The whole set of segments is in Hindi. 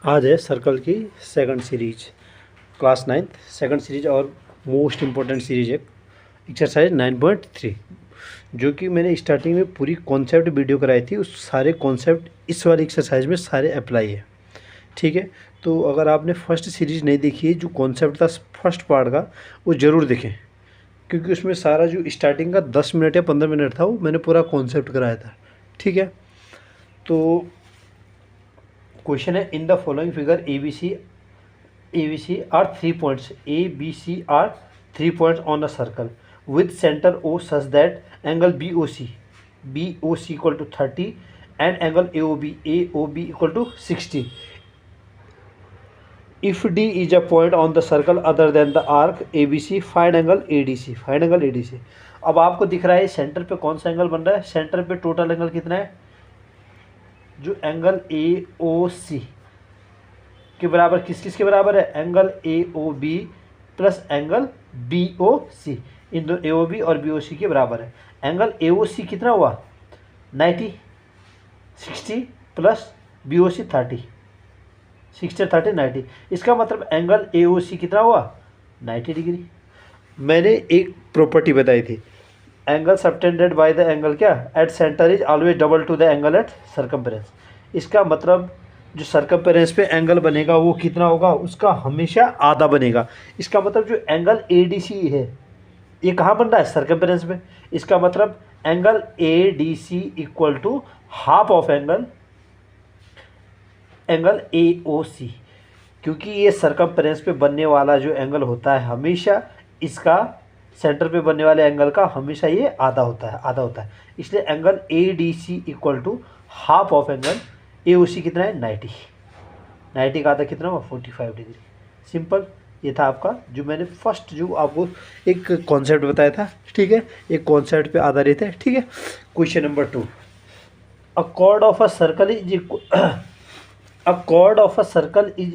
आज है सर्कल की second series, class 9th second series और मोस्ट इम्पोर्टेंट सीरीज है एक्सरसाइज 9.3, जो कि मैंने स्टार्टिंग में पूरी कॉन्सेप्ट वीडियो कराई थी। उस सारे कॉन्सेप्ट इस वाली एक्सरसाइज में सारे अप्लाई है। ठीक है, तो अगर आपने फर्स्ट सीरीज नहीं देखी है, जो कॉन्सेप्ट था फर्स्ट पार्ट का, वो ज़रूर देखें, क्योंकि उसमें सारा जो स्टार्टिंग का 10 मिनट या 15 मिनट था वो मैंने पूरा कॉन्सेप्ट कराया था। ठीक है, तो क्वेश्चन है, इन the following figure ABC are 3 points. ABC are 3 points on a circle with center O such that angle BOC equal to 30 and angle AOB equal to 60. If D is a point on the circle other than the arc ABC, find angle ADC. Find angle ADC. अब आपको दिख रहा है सेंटर पे कौन सा एंगल बन रहा है। सेंटर पे टोटल एंगल कितना है, जो एंगल AOC के बराबर किस के बराबर है, angle AOB plus angle BOC, इन दो AOB और BOC के बराबर है। एंगल AOC कितना हुआ 90, 60 प्लस BOC 30, 60 30 90। इसका मतलब एंगल AOC कितना हुआ 90 डिग्री। मैंने एक प्रॉपर्टी बताई थी, angle subtended by the angle क्या at centre is always double to the angle at circumference. इसका मतलब जो सर्कम्फेरेंस पे एंगल बनेगा वो कितना होगा, उसका हमेशा आधा बनेगा। इसका मतलब जो एंगल ADC है ये कहाँ बन रहा है, सर्कम्फेरेंस पे। इसका मतलब angle ADC equal to half of angle AOC, क्योंकि ये सर्कम्फेरेंस पे बनने वाला जो एंगल होता है हमेशा इसका सेंटर पे बनने वाले एंगल का हमेशा ये आधा होता है। इसलिए angle ADC equal to half of angle AOC कितना है 90 का आधा कितना हुआ 45 डिग्री। सिंपल, ये था आपका जो मैंने फर्स्ट जो आपको एक कॉन्सेप्ट बताया था। ठीक है, एक कॉन्सेप्ट पे आधारित है। ठीक है, question number 2, a chord of a circle is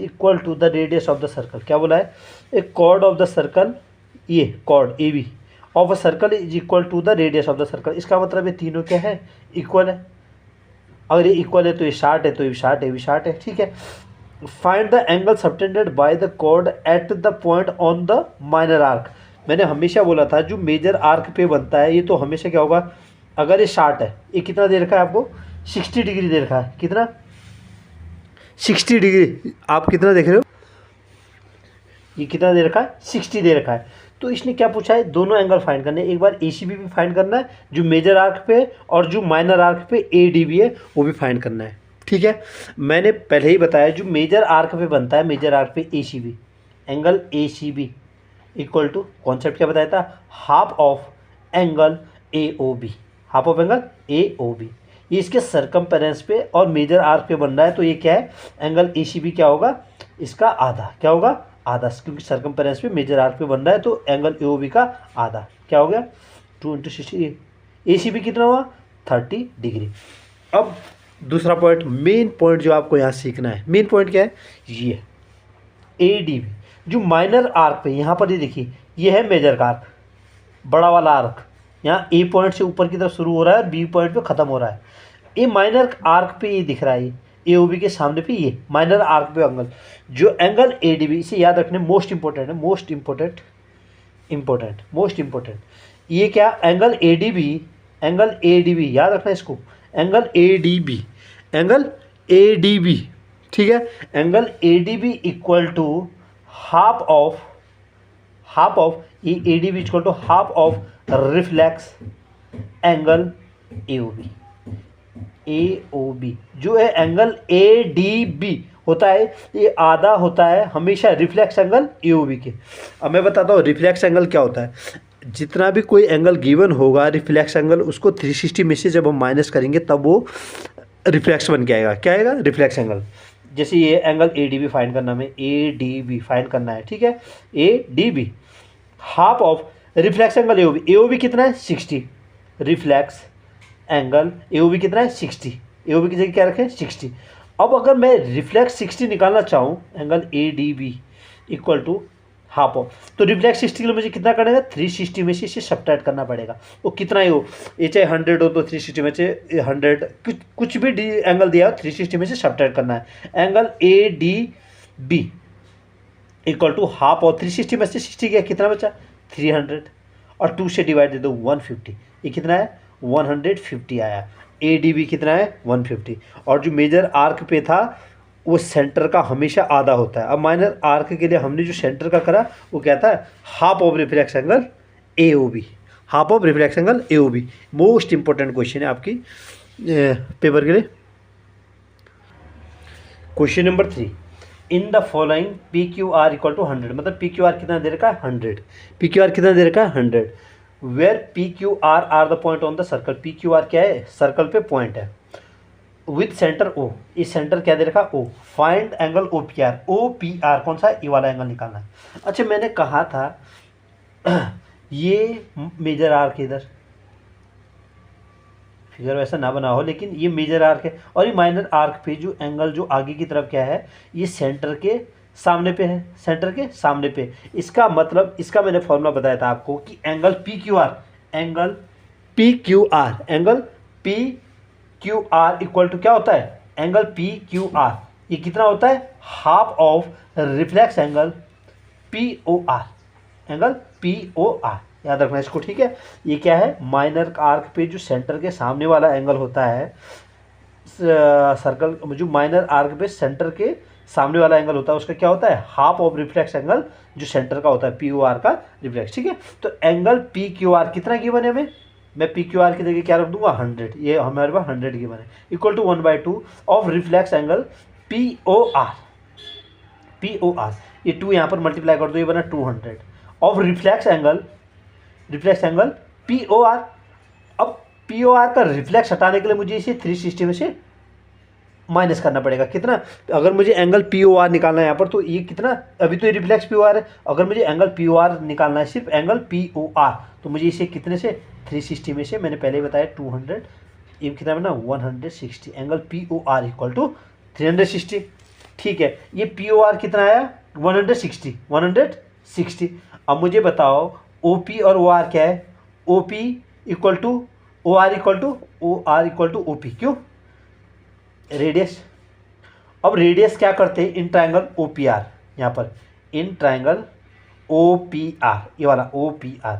equal to the radius of the circle. क्या बोला है, एक कॉर्ड ऑफ द सर्कल, ये chord AB of a circle is equal to the radius of the circle. इसका मतलब ये तीनों क्या है, इक्वल है। अगर ये इक्वल है तो ये शार्ट है, तो ये शार्ट है, ये शार्ट है। ठीक है, find the angle subtended by the chord at the point on the minor arc. मैंने हमेशा बोला था जो मेजर आर्क पे बनता है ये तो हमेशा क्या होगा, अगर ये शार्ट है, ये कितना दे रखा है आपको 60 डिग्री दे रखा है, कितना 60 डिग्री। आप कितना देख रहे हो, ये कितना दे रखा है 60 दे रखा है। तो इसने क्या पूछा है, दोनों एंगल फाइंड करने, एक बार ACB भी फाइंड करना है जो मेजर आर्क पे, और जो माइनर आर्क पे ADB है वो भी फाइंड करना है। ठीक है, मैंने पहले ही बताया जो मेजर आर्क पे बनता है, मेजर आर्क पे ACB, angle ACB equal to, concept क्या बताया था, half of angle AOB, half of angle AOB। ये इसके सर्कम्फेरेंस पे और मेजर आर्क पे बन रहा है, तो ये क्या है, एंगल ACB क्या होगा, इसका आधा, क्या होगा आधा, क्योंकि सर्कम्फेरेंस पे मेजर आर्क पे बन रहा है, तो एंगल AOB का आधा क्या हो गया 2 × 60। ACB कितना हुआ 30 डिग्री। अब दूसरा पॉइंट, मेन पॉइंट जो आपको यहाँ सीखना है, मेन पॉइंट क्या है, ये ADB जो माइनर आर्क पे, यहाँ पर ये देखिए ये है मेजर का आर्क, बड़ा वाला आर्क, यहाँ A पॉइंट से ऊपर की तरफ शुरू हो रहा है और B पॉइंट पे ख़त्म हो रहा है। ये माइनर आर्क पे ये दिख रहा है, AOB के सामने पे ये माइनर आर्क पे एंगल, जो एंगल ADB, इसे याद रखने मोस्ट इंपॉर्टेंट है, मोस्ट इंपॉर्टेंट। ये क्या एंगल ADB याद रखना इसको, एंगल ADB। ठीक है, angle ADB equal to half of ये ADB equal to half of reflex angle AOB जो है एंगल ADB होता है, ये आधा होता है हमेशा रिफ्लेक्स एंगल AOB के। अब मैं बताता हूँ रिफ्लेक्स एंगल क्या होता है। जितना भी कोई एंगल गिवन होगा रिफ्लेक्स एंगल, उसको 360 में से जब हम माइनस करेंगे तब वो रिफ्लेक्स बन के आएगा। क्या आएगा, रिफ्लेक्स एंगल। जैसे ये एंगल ADB फाइंड करना, हमें ADB फाइंड करना है। ठीक है, ADB half of reflex angle AOB कितना है 60, रिफ्लेक्स एंगल AOB कितना है 60, AOB की जगह क्या रखें 60। अब अगर मैं रिफ्लेक्स 60 निकालना चाहूँ, angle ADB equal to half of. तो रिफ्लेक्स 60 के लिए मुझे कितना करना है, 360 में से इसे सब्ट्रैक्ट करना पड़ेगा। वो कितना ही हो, ये चाहे 100 हो तो 360 में से 100, कुछ भी एंगल दिया हो 360 में से सब्ट्रैक्ट करना है। Angle A D B equal to half of 360 में से 60 गया, कितना बचा 300, और 2 से डिवाइड दे दो 150, ये कितना है 150 आया। ए डी बी कितना है 150, और जो मेजर आर्क पे था वो सेंटर का हमेशा आधा होता है। अब माइनर आर्क के लिए हमने जो सेंटर का करा वो क्या था, half of reflex angle A O B, half of reflex angle A O B. Most important question है आपकी पेपर के लिए। Question number 3, in the following P Q R equal to 100, मतलब पी क्यू आर कितना दे रखा है 100, पी क्यू आर कितना दे रखा है 100, where P Q R the point on the circle, P Q R क्या है, सर्कल पे पॉइंट है, विथ सेंटर ओ, इस सेंटर क्या दे रखा O, find angle O P R, O P R कौन सा, ये वाला एंगल निकालना है। अच्छा मैंने कहा था ये मेजर आर्क इधर, फिगर वैसा ना बना हो लेकिन ये मेजर आर्क है, और ये माइनर आर्क पे जो एंगल जो आगे की तरफ क्या है, ये सेंटर के सामने पे है, सेंटर के सामने पे। इसका मतलब, इसका मैंने फॉर्मूला बताया था आपको कि angle P Q R, angle P Q R, angle P Q R equal to क्या होता है, एंगल पी क्यू आर, ये कितना होता है, half of reflex angle P O R, angle P O R, याद रखना इसको, ठीक है। ये क्या है, माइनर आर्क पे जो सेंटर के सामने वाला एंगल होता है, सर्कल जो माइनर आर्क पे सेंटर के सामने वाला एंगल होता है उसका क्या होता है, हाफ ऑफ रिफ्लेक्स एंगल जो सेंटर का होता है पी ओ आर का रिफ्लेक्स, ठीक है। तो एंगल पी क्यू आर कितना गिवन है हमें, मैं पी क्यू आर की जगह क्या रख दूंगा 100, ये हमारे पास 100 गिवन है, equal to 1/2 of reflex angle P O R, P O R, ये 2 यहाँ पर मल्टीप्लाई कर दो, ये बना 200 of reflex angle, reflex angle P O R. अब पी ओ आर का रिफ्लेक्स हटाने के लिए मुझे इसे 360 में से माइनस करना पड़ेगा, कितना, अगर मुझे एंगल पी ओ आर निकालना है यहाँ पर तो ये कितना, अभी तो ये रिफ्लेक्स पी ओ आर है, अगर मुझे एंगल पी ओ आर निकालना है सिर्फ एंगल पी ओ आर तो मुझे इसे कितने से 360 में से, मैंने पहले ही बताया 200, ये कितना बना 160, angle P O R equal to 360, ठीक है। ये पी ओ आर कितना आया 160। अब मुझे बताओ ओ पी और ओ आर क्या है, O P equal to O R equal to O P, क्यों, रेडियस। अब रेडियस क्या करते हैं, in triangle O P R, यहाँ पर in triangle O P R, ये वाला O P R,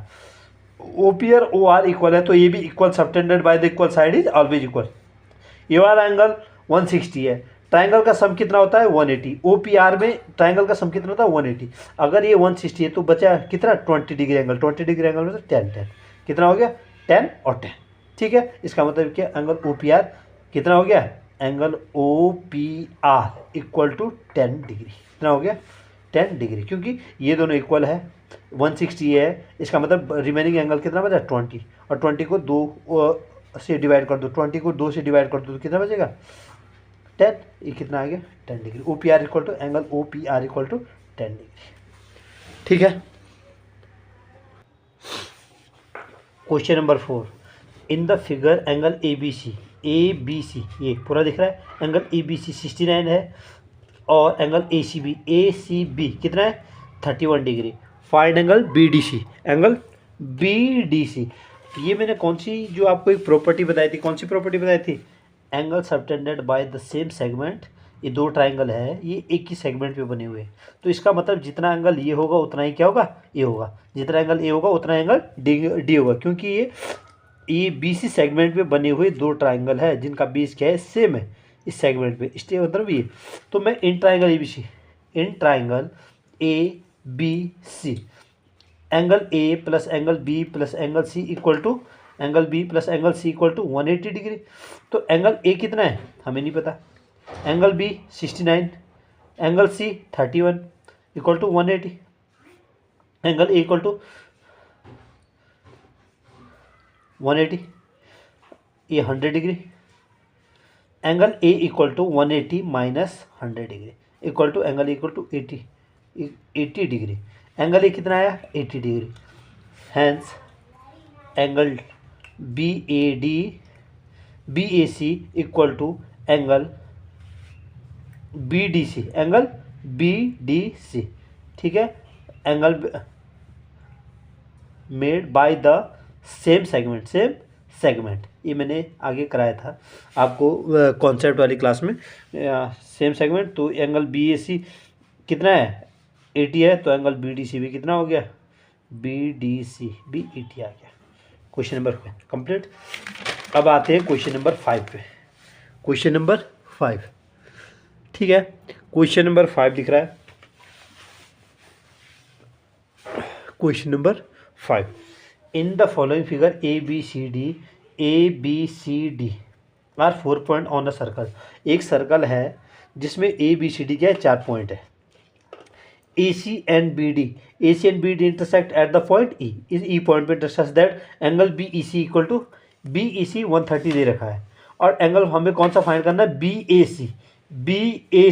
O P और ओ आर इक्वल है तो ये भी equal, subtended by the equal side is always equal. ये वाला एंगल 160 है, ट्राइंगल का सम कितना होता है 180, ओ पी आर में ट्राइंगल का सम कितना होता है 180, अगर ये 160 है तो बचा कितना 20 डिग्री एंगल, 20 डिग्री एंगल में तो 10 कितना हो गया 10 और 10, ठीक है। इसका मतलब क्या, एंगल ओ पी आर कितना हो गया, angle O P R equal to 10 degree, कितना हो गया 10 डिग्री, क्योंकि ये दोनों इक्वल है, 160 है, इसका मतलब रिमेनिंग एंगल कितना बचा 20, और 20 को 2 से डिवाइड कर दो, 20 को 2 से डिवाइड कर दो तो कितना बचेगा 10, ये कितना आ गया 10 degree. O P R equal to angle O P R equal to 10 degree, ठीक है। Question number 4, in the figure angle A B C, ये पूरा दिख रहा है, एंगल ए बी सी 69 है, और एंगल ए सी बी कितना है 31 degree, find angle B D C, angle B D C. ये मैंने कौन सी जो आपको एक प्रॉपर्टी बताई थी, कौन सी प्रॉपर्टी बताई थी, angle subtended by the same segment, ये दो ट्राइंगल है, ये एक ही सेगमेंट पे बने हुए हैं, तो इसका मतलब जितना एंगल ये होगा उतना ही क्या होगा, ये होगा, जितना एंगल ए होगा उतना एंगल डी होगा, क्योंकि ये बी सी सेगमेंट पे बने हुए दो ट्राइंगल है जिनका बेस क्या है सेम है इस सेगमेंट पे, इसलिए मतलब ये, तो मैं in triangle A B C, in triangle A B C, angle A plus angle B plus angle C equal to angle B plus angle C equal to 180 degree. तो एंगल ए कितना है हमें नहीं पता, angle B 69, angle C 31 equal to 180, angle A equal to 180, ये 100 degree, angle A equal to 180 minus 100 degree equal to angle equal to 80 degree, angle A कितना आया 80 degree, hence angle B A C equal to angle B D C, angle B D C, ठीक है। Angle made by the same segment, ये मैंने आगे कराया था आपको कॉन्सेप्ट वाली क्लास में। सेम सेगमेंट, तो एंगल बी ए सी कितना है 80 है, तो एंगल बी डी सी भी कितना हो गया, बी डी सी भी 80 आ गया। Question number complete. अब आते हैं क्वेश्चन नंबर 5 पे। क्वेश्चन नंबर 5, ठीक है, क्वेश्चन नंबर 5 दिख रहा है। Question number 5, in the following figure A B C D are 4 point on a circle. एक सर्कल है जिसमें ए बी सी डी क्या है, 4 पॉइंट है। A C and B D intersect at the point E, इस ई पॉइंट पे intersect that angle B E C equal to B E C 130 दे रखा है। और एंगल हमें कौन सा फाइंड करना है, बी ए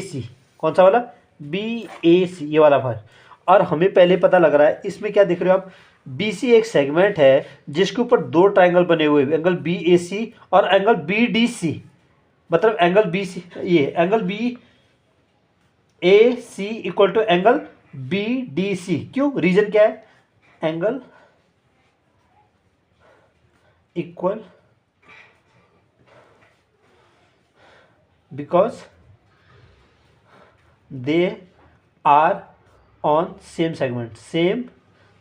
सी, कौन सा वाला, बी ए सी, ये वाला फाइंड। और हमें पहले पता लग रहा है, इसमें क्या दिख रहे हो आप, बी सी एक सेगमेंट है जिसके ऊपर 2 ट्राइंगल बने हुए, एंगल बी ए सी और एंगल बी डी सी। मतलब एंगल बी सी, ये angle B A C equal to angle B D C. क्यों, रीजन क्या है, angle equal because they are on same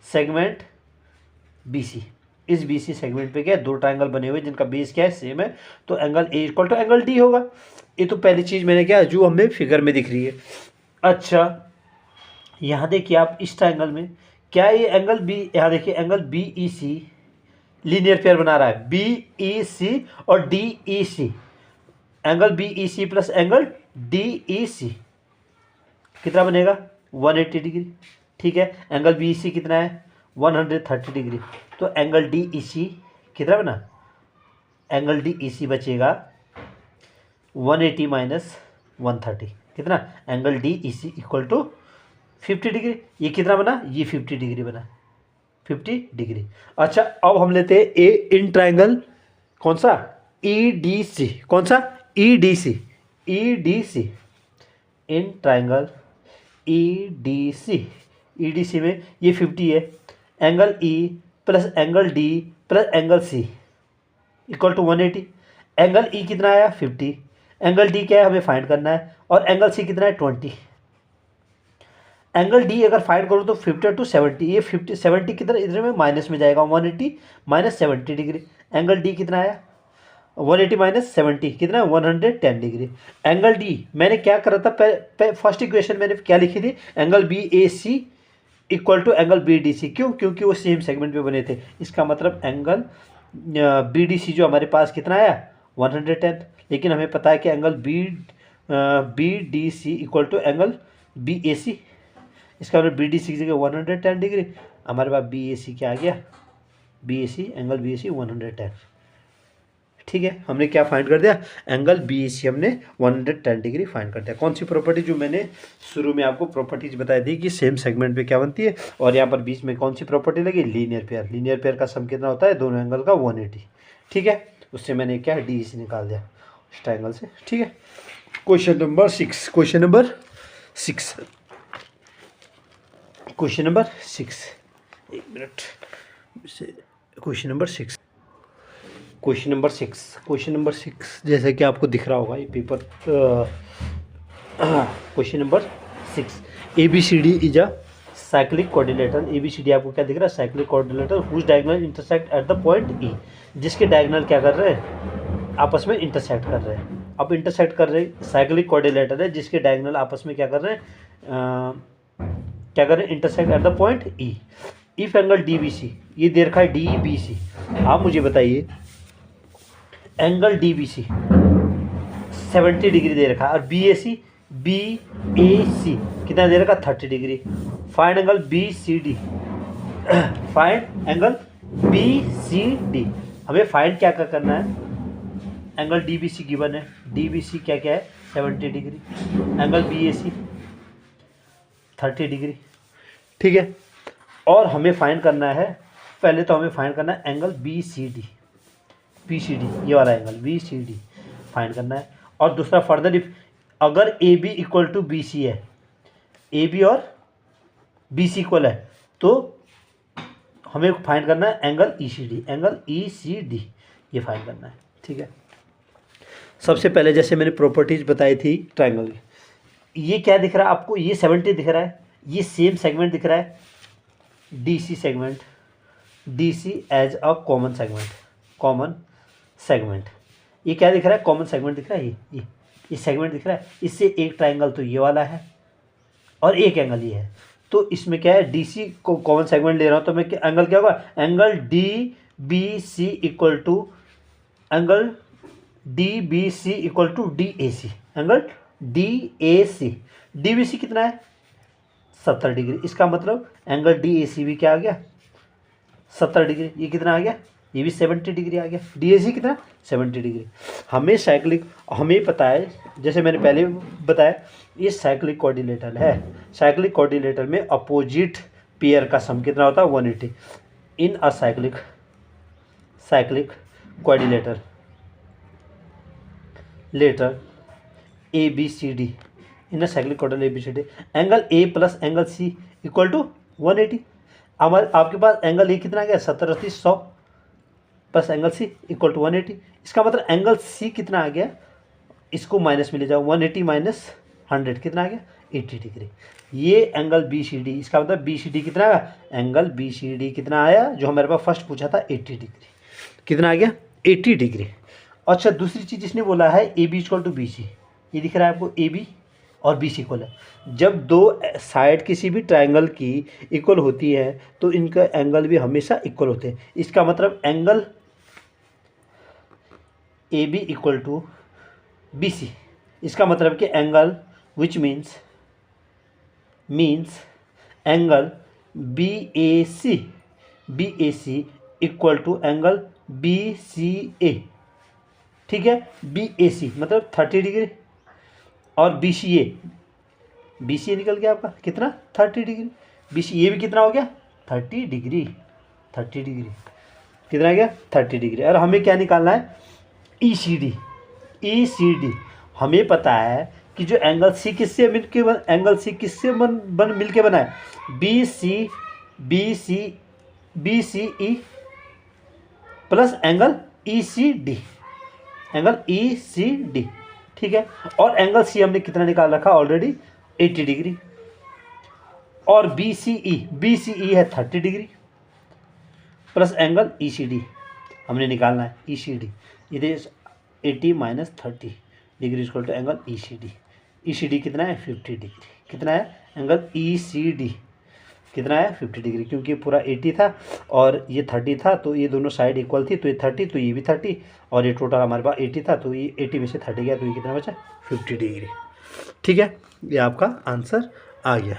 segment B C. इस बी सी सेगमेंट पे क्या है, 2 ट्राइंगल बने हुए जिनका बेस क्या है, सेम है, तो angle A equal to angle D होगा। ये तो पहली चीज़ मैंने क्या, जो हमें फिगर में दिख रही है। अच्छा, यहाँ देखिए आप इस ट्राइंगल में क्या ये एंगल बी, यहाँ देखिए angle B E C linear pair बना रहा है, बी ई सी और D E C. Angle B E C plus angle D E C कितना बनेगा, 180 डिग्री। ठीक है, एंगल बी ई सी कितना है, 130 डिग्री। तो एंगल डी ई सी कितना बना, एंगल डी ई सी बचेगा 180 माइनस 130, कितना, angle D E C equal to 50 degree. ये कितना बना, ये 50 डिग्री बना, 50 डिग्री। अच्छा, अब हम लेते हैं ए इन ट्राइंगल, कौन सा, ई डी सी, कौन सा, E D C, E D C, in triangle E D C. E D C में ये 50 है, angle E plus angle D plus angle C equal to 180। Angle E कितना आया, 50, एंगल डी क्या है हमें फाइंड करना है, और एंगल सी कितना है, 20। एंगल डी अगर फाइंड करो तो 50 टू 70, ये 50 70 कितना इधर में माइनस में जाएगा, 180 माइनस 70 डिग्री। एंगल डी कितना आया, 180 माइनस 70 कितना है, 110 डिग्री। एंगल डी मैंने क्या करा था, फर्स्ट इक्वेशन मैंने क्या लिखी थी, angle B A C equal to angle B D C. क्यों, क्योंकि वो सेम सेगमेंट पे बने थे। इसका मतलब एंगल बी डी सी जो हमारे पास कितना आया, 110। लेकिन हमें पता है कि angle B D C equal to angle B A C. इसका मतलब बी डी सी की जगह 110 डिग्री, हमारे पास बी ए सी क्या आ गया, B A C, angle B A सी 110। ठीक है, हमने क्या फाइंड कर दिया, एंगल बी ए सी हमने 110 डिग्री फाइंड कर दिया। कौन सी प्रॉपर्टी, जो मैंने शुरू में आपको प्रॉपर्टीज बताई थी कि सेम सेगमेंट पे क्या बनती है, और यहाँ पर बीच में कौन सी प्रॉपर्टी लगी, लीनियर पेयर। लीनियर पेयर का सम कितना होता है, दोनों एंगल का 180। ठीक है, उससे मैंने क्या डी ई सी निकाल दिया इस ट्रायंगल से। ठीक है, question number 6, question number 6, question number 6, एक minute, question number 6, question number 6, question number 6 जैसे कि आपको दिख रहा होगा ये paper. Question number 6, A B C D is a cyclic coordinator. A B C D आपको क्या दिख रहा है, cyclic coordinator whose diagonal intersect at the point E, जिसके डायगोनल क्या कर रहे हैं, आपस में इंटरसेक्ट कर रहे हैं। अब इंटरसेक्ट कर रहे हैं, साइक्लिक कोऑर्डिनेटर है जिसके डायगोनल आपस में क्या कर रहे हैं, क्या करें, intersect at the point E. If angle D B C, ये दे रखा है डी बी सी। आप मुझे बताइए angle D B C 70 degree दे रखा है, और बी ए सी कितना दे रखा है, 30 degree. Find angle B C D, find angle B C D. हमें फाइंड क्या क्या करना है, angle D B C given है, डी बी सी क्या क्या है, 70 degree, angle B A C 30 degree. ठीक है, और हमें फाइंड करना है, पहले तो हमें फाइंड करना है एंगल बी सी डी, ये वाला angle B C D find करना है। और दूसरा फर्दर, इफ अगर A B equal to B C है, ए बी और बी सी इक्वल है, तो हमें फाइंड करना है angle E C D, angle E C D ये फाइंड करना है। ठीक है, सबसे पहले जैसे मैंने प्रॉपर्टीज बताई थी ट्राइंगल की, ये क्या दिख रहा है आपको, ये 70 दिख रहा है, ये सेम सेगमेंट दिख रहा है D C segment, D C as a common segment, common segment, ये क्या दिख रहा है, कॉमन सेगमेंट दिख रहा है, ये सेगमेंट दिख रहा है, इससे एक ट्राइंगल तो ये वाला है और एक एंगल ये है, तो इसमें क्या है डी सी को कॉमन सेगमेंट ले रहा हूँ, तो मैं एंगल क्या होगा, angle D B C equal to angle D B C equal to D A C, angle D A C, D B C कितना है 70 डिग्री, इसका मतलब एंगल डी ए सी भी क्या आ गया 70 डिग्री, ये कितना आ गया, ये भी 70 डिग्री आ गया, डी ए सी कितना 70 डिग्री। हमें साइक्लिक, हमें पता है जैसे मैंने पहले बताया ये साइक्लिक कोऑर्डिनेटर है, साइक्लिक कोऑर्डिनेटर में अपोजिट पेयर का सम कितना होता है 180 in a cyclic coordinator letter A B C D, in a cyclic coordinator A B C D, angle A plus angle C equal to 180। हमारे आपके पास एंगल ए कितना आ गया 70 30 100 plus angle C equal to 180, इसका मतलब एंगल सी कितना आ गया, इसको माइनस में ले जाओ 180 माइनस 100 कितना आ गया 80 डिग्री, ये एंगल बी सी डी, इसका मतलब बी सी डी कितना आया, एंगल बी सी डी कितना आया जो हमारे पास फर्स्ट पूछा था 80 डिग्री, कितना आ गया 80 डिग्री। अच्छा दूसरी चीज़ इसने बोला है A B equal to B C, ये दिख रहा है आपको ए बी और बी सी इक्वल है, जब दो साइड किसी भी ट्राइंगल की इक्वल होती है तो इनका एंगल भी हमेशा इक्वल होते हैं, इसका मतलब angle A B equal to B C, इसका मतलब कि angle which means angle B A C equal to angle B C A, ठीक है, बी ए सी मतलब 30 डिग्री और बी सी ए निकल गया आपका कितना 30 डिग्री, बी सी ए भी कितना हो गया 30 डिग्री कितना आ गया 30 डिग्री। और हमें क्या निकालना है ई सी डी, हमें पता है कि जो एंगल सी किससे मिलके बना है B C E plus angle E C D, ठीक है, और एंगल सी हमने कितना निकाल रखा ऑलरेडी 80 डिग्री, और बी सी ई है 30 degree plus angle E C D हमने निकालना है ई सी डी, इधर 80 minus 30 degree equal to angle E C D कितना है 50 डिग्री, कितना है एंगल ई सी डी कितना है 50 डिग्री, क्योंकि पूरा 80 था और ये 30 था तो ये दोनों साइड इक्वल थी, तो ये 30 तो ये भी 30 और ये टोटल हमारे पास 80 था तो ये 80 में से 30 गया तो ये कितना बचा 50 डिग्री। ठीक है, ये आपका आंसर आ गया।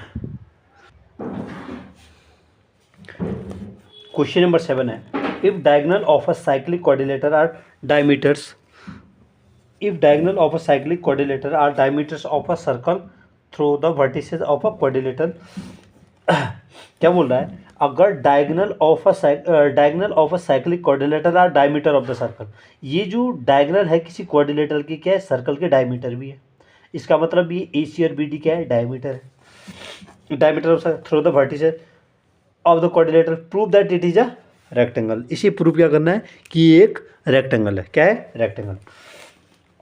क्वेश्चन नंबर 7 है, if diagonal of a cyclic coordinator are diameters of a circle through the vertices of a coordinator, क्या बोल रहा है, अगर diagonal of a cyclic coordinator are diameter of the circle, ये जो डायगोनल है किसी कोऑर्डिनेटर की क्या है सर्कल के डायमीटर भी है, इसका मतलब ये ए सी और बी डी क्या है डायमीटर है, diameter of through the vertices of the coordinator, prove that it is a rectangle, इसे प्रूव क्या करना है कि ये एक रेक्टेंगल है, क्या है रेक्टेंगल।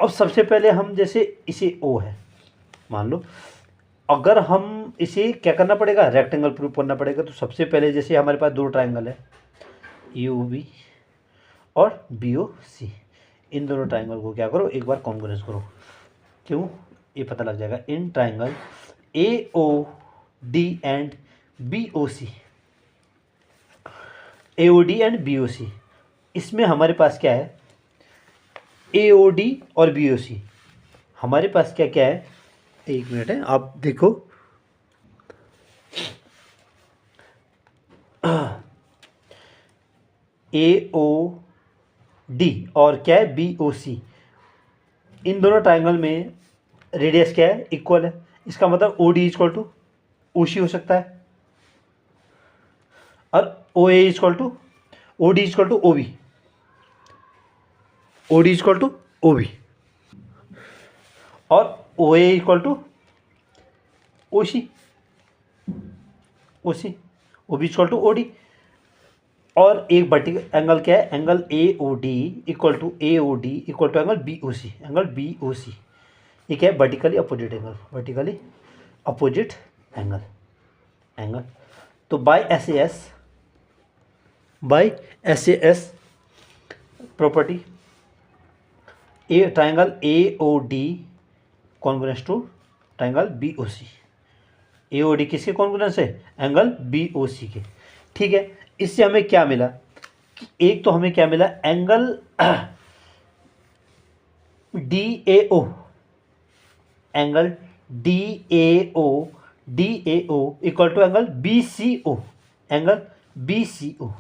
अब सबसे पहले हम जैसे इसे ओ है मान लो, अगर हम इसे क्या करना पड़ेगा रेक्टेंगल प्रूव करना पड़ेगा, तो सबसे पहले जैसे हमारे पास दो ट्राइंगल है यू बी और बी ओ सी, इन दोनों ट्राइंगल को क्या करो एक बार कॉन्ग्रेस करो, क्यों ये पता लग जाएगा, in triangle A O D and B O C, A O D and B O C, इसमें हमारे पास क्या है ए ओ डी और बी ओ सी, हमारे पास क्या क्या है, एक मिनट है आप देखो, ए ओ डी और क्या है बी ओ सी, इन दोनों ट्राइंगल में रेडियस क्या है इक्वल है, इसका मतलब O D equal to O C हो सकता है और O A equal to O D equal to O B, O D equal to O B और O A equal to O C, O C, O B equal to O D. और एक वर्टिकल एंगल क्या है, angle A O D equal to A O D equal to angle B O C, angle B O सी। ये क्या है, vertically opposite angle, vertically opposite angle, angle. तो by S A S property, a triangle A O D congruence to triangle B O C. A O D किसके कॉन्ग्रुएंस है, एंगल बी ओ सी के। ठीक है, इससे हमें क्या मिला कि एक तो हमें क्या मिला, angle D A O, angle D A O equal to angle B C O, angle B C O.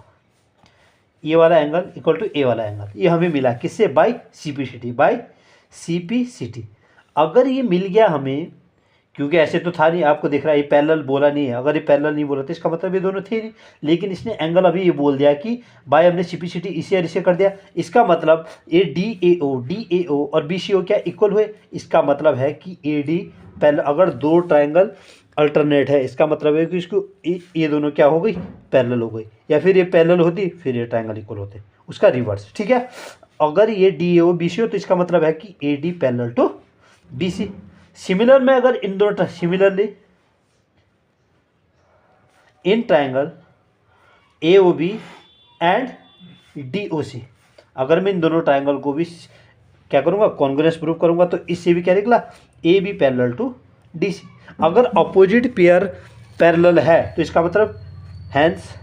ये वाला एंगल इक्वल टू ए वाला एंगल, ये हमें मिला किससे, बाय सीपीसीटी, बाय सीपीसीटी। अगर ये मिल गया हमें, क्योंकि ऐसे तो था नहीं, आपको दिख रहा है ये पैरेलल बोला नहीं है, अगर ये पैरेलल नहीं बोला तो इसका मतलब ये दोनों थे नहीं, लेकिन इसने एंगल अभी ये बोल दिया कि बाय हमने सीपीसीटी इसे और इसे कर दिया, इसका मतलब ए डी ए ओ और बी सी ओ क्या इक्वल हुए। इसका मतलब है कि ए डी पैरेलल, अगर दो ट्राइंगल अल्टरनेट है, इसका मतलब है कि इसको ये दोनों क्या हो गई, पैरेलल हो गई, या फिर ये पैरेलल होती फिर ये ट्राइंगल इक्वल होते, उसका रिवर्स। ठीक है, अगर ये D A O B C ओ तो इसका मतलब है कि A D parallel to B C. Similar में अगर इन दोनों, similarly in triangle A O B and D O C, अगर मैं इन दोनों ट्राइंगल को भी क्या करूँगा, कॉन्ग्रुएंस प्रूव करूँगा, तो इससे भी क्या निकला, A B parallel to D C. अगर अपोजिट पेयर पैरेलल है तो इसका मतलब hence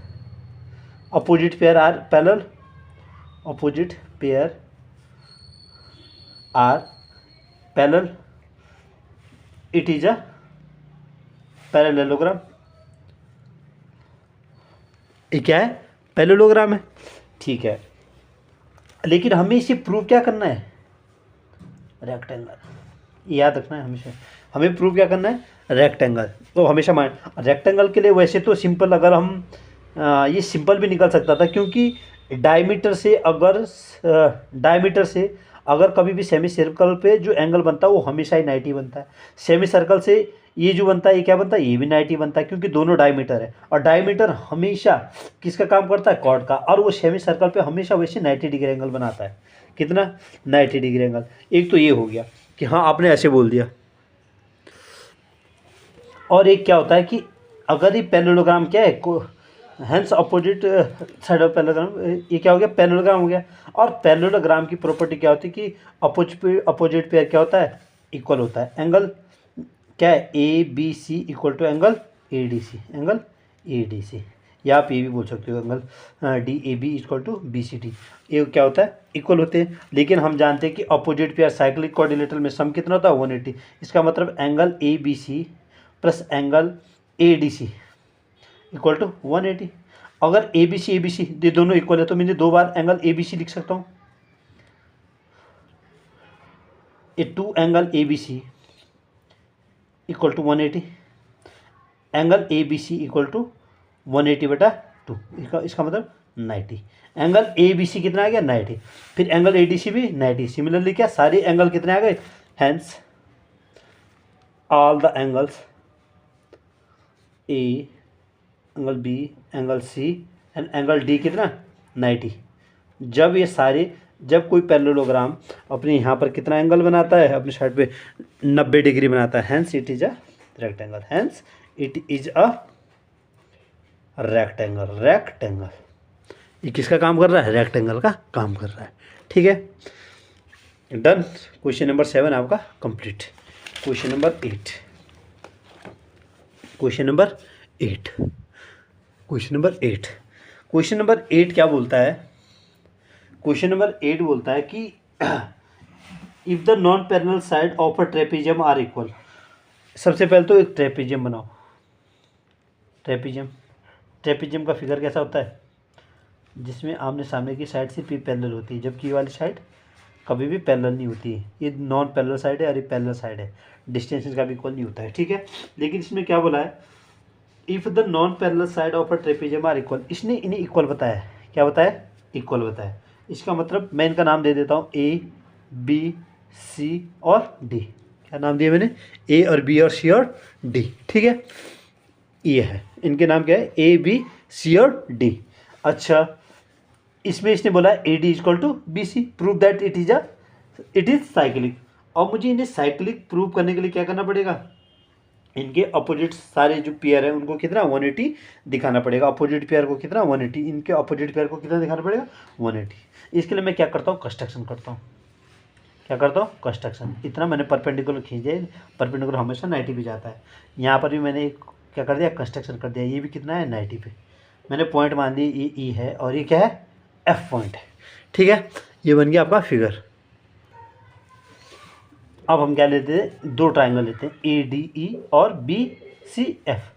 opposite pair are parallel, opposite pair are parallel, it is a parallelogram. ये क्या है, पैरेललोग्राम है। ठीक है, लेकिन हमें इसे प्रूव क्या करना है, रेक्टेंगल, याद रखना है हमेशा, हमें प्रूव क्या करना है, रेक्टेंगल। तो हमेशा माइंड, रेक्टेंगल के लिए वैसे तो सिंपल, अगर हम ये सिंपल भी निकल सकता था, क्योंकि डायमीटर से अगर कभी भी सेमी सर्कल पे जो एंगल बनता है वो हमेशा ही 90 बनता है। सेमी सर्कल से ये जो बनता है ये क्या बनता है, ये भी 90 बनता है, क्योंकि दोनों डायमीटर है, और डायमीटर हमेशा किसका काम करता है, कॉर्ड का, और वो सेमी सर्कल पे हमेशा वैसे 90 डिग्री एंगल बनाता है। कितना, 90 डिग्री एंगल। एक तो ये हो गया कि हाँ आपने ऐसे बोल दिया। और एक क्या होता है कि अगर ये पैरेललोग्राम क्या है, hence opposite side of parallelogram, ये क्या हो गया, पैरेललोग्राम हो गया। और पैरेललोग्राम की प्रॉपर्टी क्या होती है कि अपोजिट पेयर क्या होता है, इक्वल होता है। एंगल क्या है, A B C equal to angle A D C, angle A D C, या आप ये भी बोल सकते हो angle D A B equal to B C D. ये क्या होता है, इक्वल होते हैं। लेकिन हम जानते हैं कि अपोजिट पेयर साइक्लिक क्वाड्रिलेटरल में सम कितना होता है, 180। इसका मतलब angle A B C plus angle A D C equal to 180। अगर ए बी सी ये दोनों इक्वल है तो मैंने दो बार एंगल ए बी सी लिख सकता हूँ। A two angle A B C equal to 180, angle A B C equal to 180/2, इसका मतलब 90। एंगल ए बी सी कितना आ गया, 90। फिर एंगल ए डी सी भी 90। सिमिलरली क्या, सारे एंगल कितने आ गए, hence all the angles A, angle B, angle C and angle D कितना, 90। जब ये सारे, जब कोई पैरेललोग्राम अपने यहाँ पर कितना एंगल बनाता है, अपनी साइड पे 90 डिग्री बनाता है, hence it is a rectangle, hence it is a rectangle. Rectangle ये किसका काम कर रहा है, रेक्टेंगल का काम कर रहा है। ठीक है, डन। क्वेश्चन नंबर 7 आपका complete. Question number 8, question number 8, question number 8, question number 8 क्या बोलता है, क्वेश्चन नंबर 8 बोलता है कि if the non parallel side of a trapezium are equal. सबसे पहले तो एक ट्रेपेजियम बनाओ। ट्रेपेजियम का फिगर कैसा होता है, जिसमें आमने सामने की साइड से पैरेलल होती है, जबकि ये वाली साइड कभी भी पैरेलल नहीं होती है। ये नॉन पैरेलल साइड है और ये पैरेलल साइड है, डिस्टेंस इसका भी इक्वल नहीं होता है। ठीक है, लेकिन इसमें क्या बोला है, if the non parallel side of a trapezium are equal. इसने इन्हें इक्वल बताया, क्या बताया, इक्वल बताया। इसका मतलब मैं इनका नाम दे देता हूँ ए बी सी और डी। क्या नाम दिया मैंने, ए और बी और सी और डी। ठीक है, ये है, इनके नाम क्या है, ए बी सी और डी। अच्छा, इसमें इसने बोला A D equal to B C, prove that it is cyclic. और मुझे इन्हें साइक्लिक प्रूव करने के लिए क्या करना पड़ेगा, इनके अपोजिट सारे जो पेयर है उनको कितना 180 दिखाना पड़ेगा। अपोजिट पेयर को कितना 180, इनके अपोजिट पेयर को कितना दिखाना पड़ेगा 180। इसके लिए मैं क्या करता हूँ, कंस्ट्रक्शन करता हूँ। क्या करता हूँ, कंस्ट्रक्शन। इतना मैंने परपेंडिकुलर खींचे, परपेंडिकुलर हमेशा 90 पे जाता है। यहाँ पर भी मैंने क्या कर दिया, कंस्ट्रक्शन कर दिया। ये भी कितना है 90 पे। मैंने पॉइंट मान ली, ये ई है और ये क्या है, एफ पॉइंट है। ठीक है, ये बन गया आपका फिगर। अब हम क्या लेते हैं, दो ट्राइंगल लेते हैं, ए डी ई और बी सी एफ।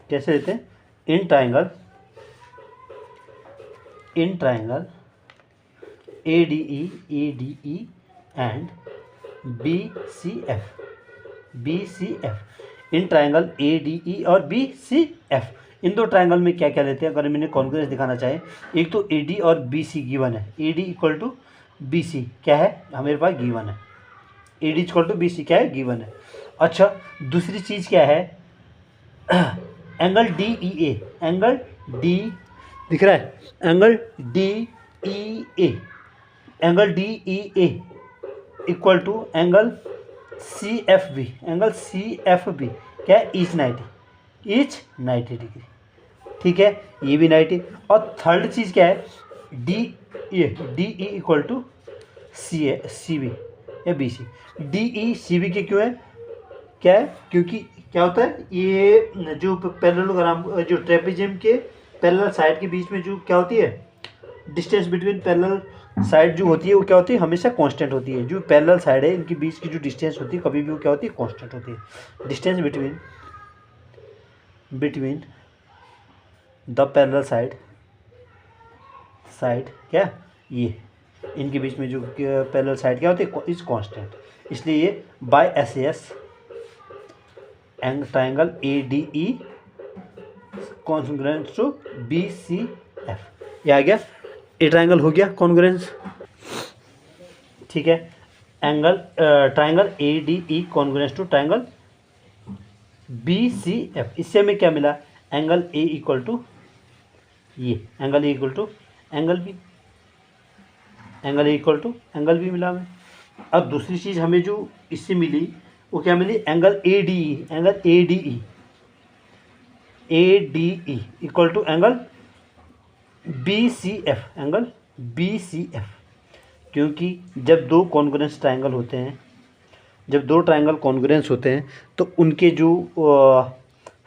कैसे लेते हैं, in triangle A D E and B C F. In triangle A D E और बी सी एफ, इन दो ट्राइंगल में क्या क्या लेते हैं, अगर मैंने कॉन्ग्रुएंस दिखाना चाहे। एक तो ए डी और बी सी गिवन है, A D equal to B C क्या है, हमारे पास गिवन है। A D equal to B C क्या है, गिवन है। अच्छा, दूसरी चीज़ क्या है, angle D E A, angle D दिख रहा है, angle D E A, angle D E A equal to angle C F B, angle C F B क्या है, ईच 90 डिग्री। ठीक है, ये भी 90। और थर्ड चीज़ क्या है, D E equal to C B या B C. D E C B के क्यों है, क्या है, क्योंकि क्या होता है, ये जो पैरेललोग्राम, जो ट्रेपेजियम के पैरेलल साइड के बीच में जो क्या होती है, डिस्टेंस बिटवीन पैरेलल साइड जो होती है वो क्या होती है, हमेशा कांस्टेंट होती है। जो पैरेलल साइड है इनके बीच की जो डिस्टेंस होती है कभी भी वो क्या होती है, कांस्टेंट होती है। Distance between the parallel side क्या, ये इनके बीच में जो पैरेलल साइड क्या होती है, इज कांस्टेंट। इसलिए ये by S S triangle A D E congruence to B C F, ये आ गया, ए ट्राइंगल हो गया कॉन्ग्रुएंस। ठीक है, angle triangle A D E congruence to triangle B C F. इससे हमें क्या मिला, एंगल ए इक्वल टू ये, angle A equal to angle B, angle A equal to angle B मिला हमें। अब दूसरी चीज़ हमें जो इससे मिली वो क्या मिली, angle A D E, angle A D E equal to angle B C F, angle B C F. क्योंकि जब दो कॉन्ग्रुएंस ट्राइंगल होते हैं, जब दो ट्राइंगल कॉन्ग्रुएंस होते हैं तो उनके जो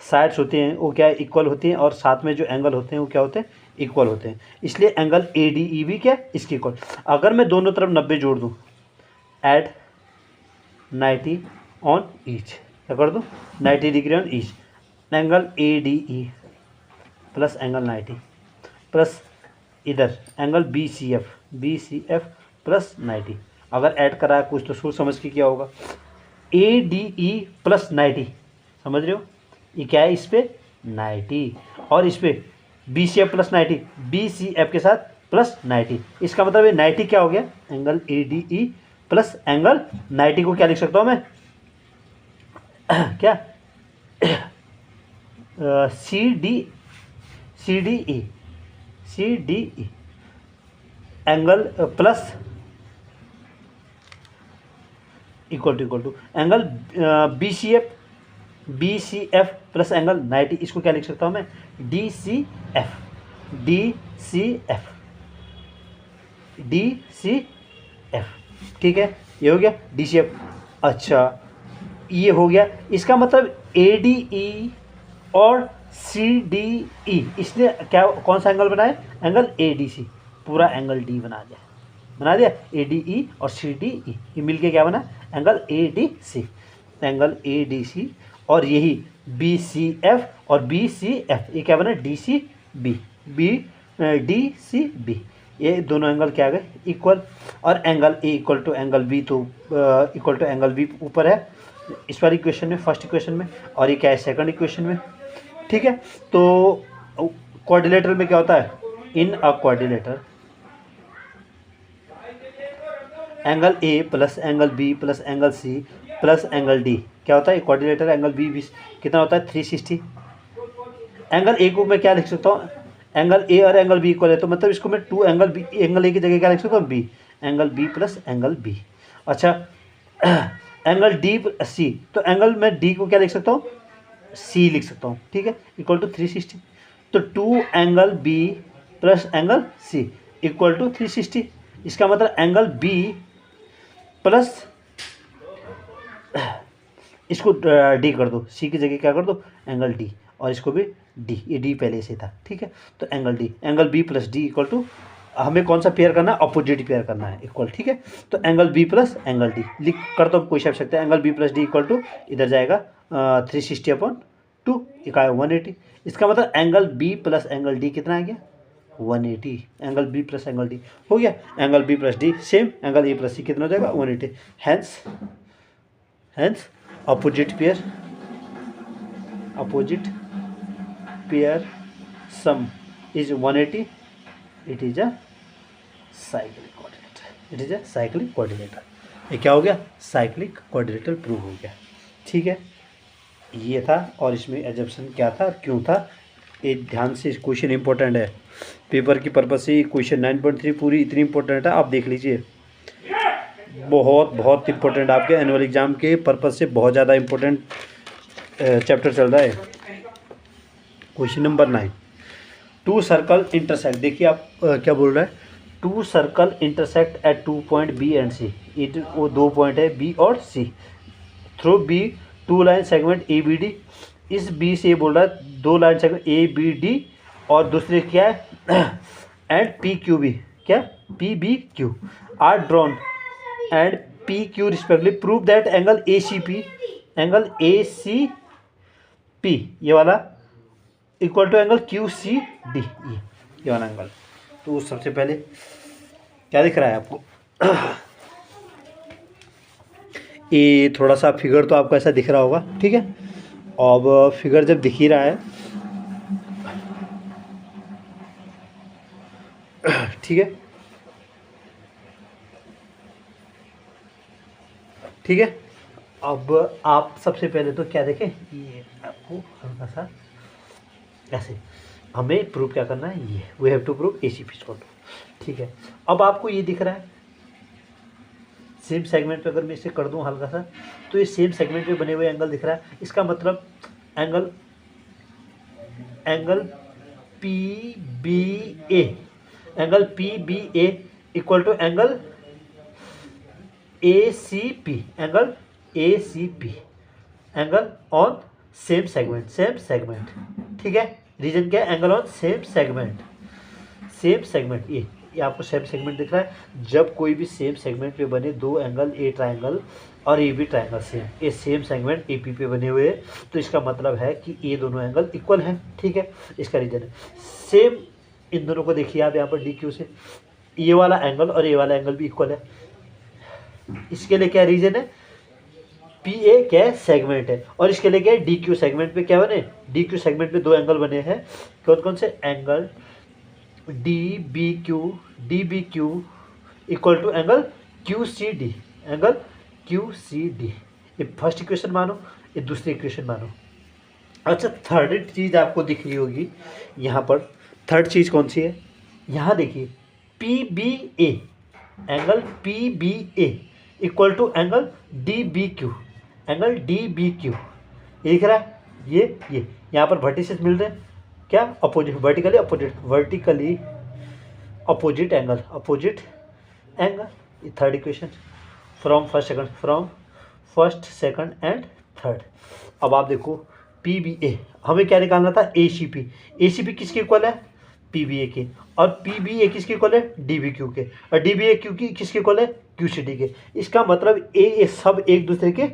साइड्स होते हैं वो क्या इक्वल होती हैं, और साथ में जो एंगल होते हैं वो क्या होते हैं, इक्वल होते हैं। इसलिए एंगल ए डी ई भी क्या इसके इक्वल। अगर मैं दोनों तरफ 90 जोड़ दूँ, ऐड 90 ऑन ईच, क्या कर दूँ, 90 degree on each, angle A D E plus angle 90 plus इधर angle B C F plus 90। अगर ऐड करा कुछ तो सोच समझ के क्या होगा, ए डी ई प्लस 90, समझ रहे हो, ये क्या है, इस पर 90 और इस पर B C F plus 90, B C F के साथ प्लस 90। इसका मतलब ये 90 क्या हो गया, angle A D E plus angle 90 को क्या लिख सकता हूँ मैं क्या, C D E angle plus equal to angle B C F plus angle 90। इसको क्या लिख सकता हूँ मैं, डी सी एफ। ठीक है, ये हो गया डी सी एफ। अच्छा, ये हो गया, इसका मतलब ए डी ई और सी डी ई, इसने क्या कौन सा एंगल बनाया, एंगल ए डी सी, पूरा एंगल डी बना दिया ए डी ई और सी डी ई, ये मिलके क्या बना, angle A D C, angle A D C. और यही बी सी एफ और बी सी एफ, ये क्या बना, डी सी बी, ये दोनों एंगल क्या आ गए, इक्वल। और angle A equal to angle B, तो इक्वल टू एंगल बी ऊपर है इस वाली इक्वेशन में, फर्स्ट इक्वेशन में, और ये क्या है, सेकंड इक्वेशन में। ठीक है, तो क्वाड्रिलेटरल में क्या होता है, in a quadrilateral angle A plus angle B plus angle C plus angle D क्या होता है, क्वाड्रिलेटरल एंगल बी कितना होता है 360। एंगल ए को मैं क्या लिख सकता हूँ, एंगल ए और एंगल बी इक्वल है, तो मतलब इसको मैं two angle B, angle A की जगह क्या लिख सकता हूँ B, angle B plus angle B. अच्छा एंगल डी सी, तो एंगल मैं डी को क्या लिख सकता हूँ, सी लिख सकता हूँ, ठीक है, इक्वल टू 360। तो two angle B plus angle C equal to 360। इसका मतलब एंगल बी प्लस इसको डी कर दो, सी की जगह क्या कर दो एंगल डी, और इसको भी डी, ये डी पहले से था, ठीक है। तो angle D, angle B plus D equal to, हमें कौन सा पेयर करना है, अपोजिट पेयर करना है, इक्वल, ठीक है। तो angle B plus angle D लिख कर तो कोई आवश्यकता है, angle B plus D equal to इधर जाएगा 360 अपॉन 2 इकाई 180। इसका मतलब angle B plus angle D कितना आ गया 180, angle B plus angle D हो गया, angle B plus D same angle A plus C कितना हो जाएगा 180। Hence opposite pair sum is 180, it is a cyclic coordinator, it is a cyclic coordinator. ये क्या हो गया, साइक्लिक कोऑर्डिनेटर प्रूव हो गया, ठीक है। ये था, और इसमें एजम्पशन क्या था, क्यों था, ये ध्यान से, क्वेश्चन इंपॉर्टेंट है पेपर की पर्पज से। क्वेश्चन 9.3 पूरी इतनी इंपॉर्टेंट है, आप देख लीजिए, बहुत बहुत इंपॉर्टेंट, आपके एनुअल एग्जाम के पर्पज से बहुत ज़्यादा इंपॉर्टेंट चैप्टर चल रहा है। Question number 9, two circle intersect, देखिए आप क्या बोल रहा है, two circle intersect at 2 point B and C, वो 2 पॉइंट है बी और C, through B 2 line segment A B D. इस बी से बोल रहा है 2 line segment A B D, और दूसरे क्या है एंड पी क्यू बी, क्या P B Q are drawn and P Q respectively, prove that angle A C P ये वाला equal to angle Q C D, ये वाला एंगल। तो सबसे पहले क्या दिख रहा है आपको ये थोड़ा सा फिगर तो आपको ऐसा दिख रहा होगा, ठीक है। अब फिगर जब दिख ही रहा है, ठीक है, ठीक है। अब आप सबसे पहले तो क्या देखें, ये आपको हल्का सा ऐसे, हमें प्रूव क्या करना है, ये we have to prove A C P equal to, ठीक है। अब आपको ये दिख रहा है सेम सेगमेंट पे, अगर मैं इसे कर दूं हल्का सा, तो ये सेम सेगमेंट पे बने हुए एंगल दिख रहा है। इसका मतलब angle P B A, angle P B A equal to angle A C P, angle A C P, angle on same segment, ठीक है। रीजन क्या है, एंगल ऑन सेम सेगमेंट, ये आपको सेम सेगमेंट दिख रहा है। जब कोई भी सेम सेगमेंट पे बने दो एंगल, ए ट्रायंगल और ए बी ट्रायंगल सेम, ये सेम सेगमेंट ए पी पे बने हुए हैं, तो इसका मतलब है कि ये दोनों एंगल इक्वल हैं, ठीक है। इसका रीजन है सेम, इन दोनों को देखिए आप यहाँ पर डी क्यू से, ये वाला एंगल और ये वाला एंगल भी इक्वल है। इसके लिए क्या रीजन है, पी ए क्या है सेगमेंट है, और इसके लिए क्या है डी क्यू, सेगमेंट पे क्या बने, डी क्यू सेगमेंट पे दो एंगल बने हैं, कौन कौन से angle D B Q equal to angle Q C D, angle Q C D. ये फर्स्ट इक्वेशन मानो, ये दूसरी इक्वेशन मानो। अच्छा, थर्ड चीज़ आपको दिख रही होगी यहाँ पर, थर्ड चीज़ कौन सी है, यहाँ देखिए P B A, angle P B A equal to angle D B Q, angle D B Q, ये दिख रहा है, ये यहाँ पर वर्टिसेस मिल रहे हैं, क्या अपोजिट, वर्टिकली अपोजिट एंगल, ये third equation from first second and third. अब आप देखो पी बी ए, हमें क्या निकालना था, ए सी पी किसके इक्वल है, पी बी ए के, और पी बी ए किसके इक्वल है, डी बी क्यू के, और डी बी ए क्यू की किसके इक्वल है, क्यू सी डी के। इसका मतलब ए सब एक दूसरे के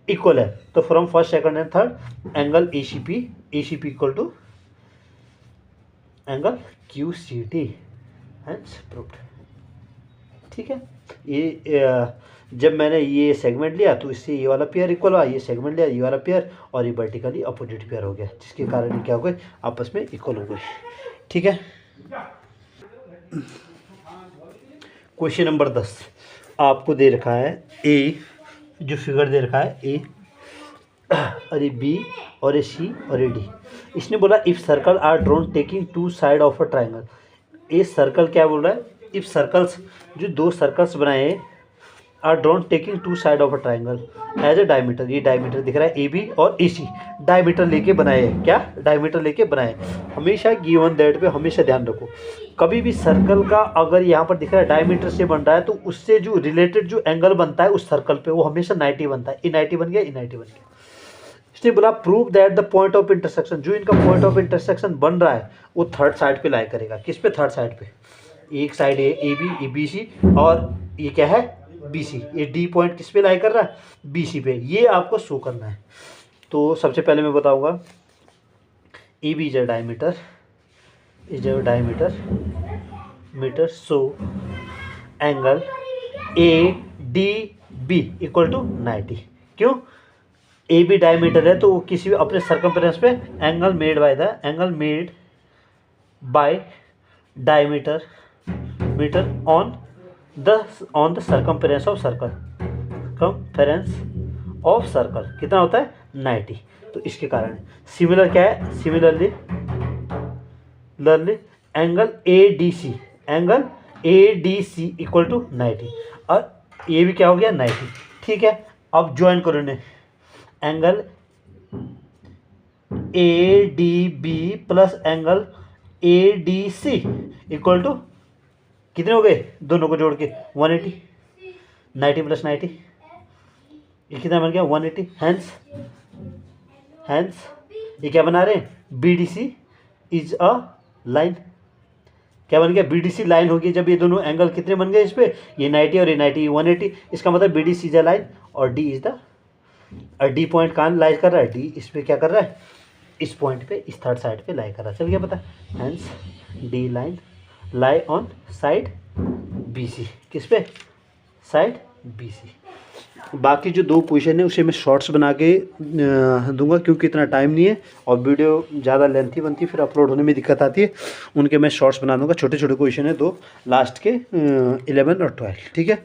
इक्वल है। तो from first second and third angle A C P equal to angle Q C D, hence proved, ठीक है। ये जब मैंने ये सेगमेंट लिया तो इससे ये वाला पेयर इक्वल हुआ, ये सेगमेंट लिया ये वाला पेयर, और ये वर्टिकली अपोजिट पेयर हो गया, जिसके कारण क्या हो गए, आपस में इक्वल हो गए, ठीक है। क्वेश्चन नंबर 10 आपको दे रखा है, ए जो फिगर दे रखा है ए और ये बी और ये सी और ये डी। इसने बोला if circle are drawn taking two side of a triangle. ये सर्कल क्या बोल रहा है, इफ सर्कल्स, जो दो सर्कल्स बनाए are drawn taking two side of a triangle as a diameter. ये डायमीटर दिख रहा है ए बी और ए सी, डायमीटर लेके बनाए हैं। क्या डायमीटर लेके बनाए। हमेशा गिवन दैट पे हमेशा ध्यान रखो, कभी भी सर्कल का अगर यहाँ पर दिख रहा है डायमीटर से बन रहा है तो उससे जो रिलेटेड जो एंगल बनता है उस सर्कल पे वो हमेशा 90 बनता है। ए 90 बन गया, ए 90 बन गया। इसने बोला prove that the point of intersection, जो इनका पॉइंट ऑफ इंटरसेक्शन बन रहा है वो थर्ड साइड पे लाई करेगा। किस पे, थर्ड साइड पे। एक साइड है ए बी, ए बी सी, और ये क्या है बी सी। ये डी पॉइंट किस पे लाई कर रहा है, बी सी पे। ये आपको शो करना है। तो सबसे पहले मैं बताऊंगा A B is a diameter, meter, so angle A D B equal to 90। क्यों, ए बी डायमीटर है तो वो किसी भी अपने सर्कमफेरेंस पे angle made by diameter meter on the circumference of circle, कितना होता है 90। तो इसके कारण सिमिलर क्या है, similarly angle A D C equal to 90, और ये भी क्या हो गया 90। ठीक है, अब ज्वाइन करो इन्हें, angle A D B plus angle A D C equal to कितने हो गए, दोनों को जोड़ के 180, 90 प्लस 90 ये कितना बन गया 180। हैंस ये क्या बना रहे हैं, B D C is a line. क्या बन गया, बी डी सी लाइन होगी। जब ये दोनों एंगल कितने बन गए इस पे, ये 90 और ये 90, 180, इसका मतलब B D C is a line और डी इज द, और डी पॉइंट कहाँ लाई कर रहा है, डी इस पे क्या कर रहा है, इस पॉइंट पे, इस थर्ड साइड पे लाई कर रहा है। चल गया पता। Hence D line lie on side B C, किस पे, साइड बी सी। बाकी जो दो पोजीशन है उसे मैं शॉर्ट्स बना के दूंगा क्योंकि इतना टाइम नहीं है और वीडियो ज़्यादा लेंथी बनती है, फिर अपलोड होने में दिक्कत आती है। उनके मैं शॉर्ट्स बना दूंगा, छोटे छोटे क्वेश्चन है दो लास्ट के 11 और 12। ठीक है।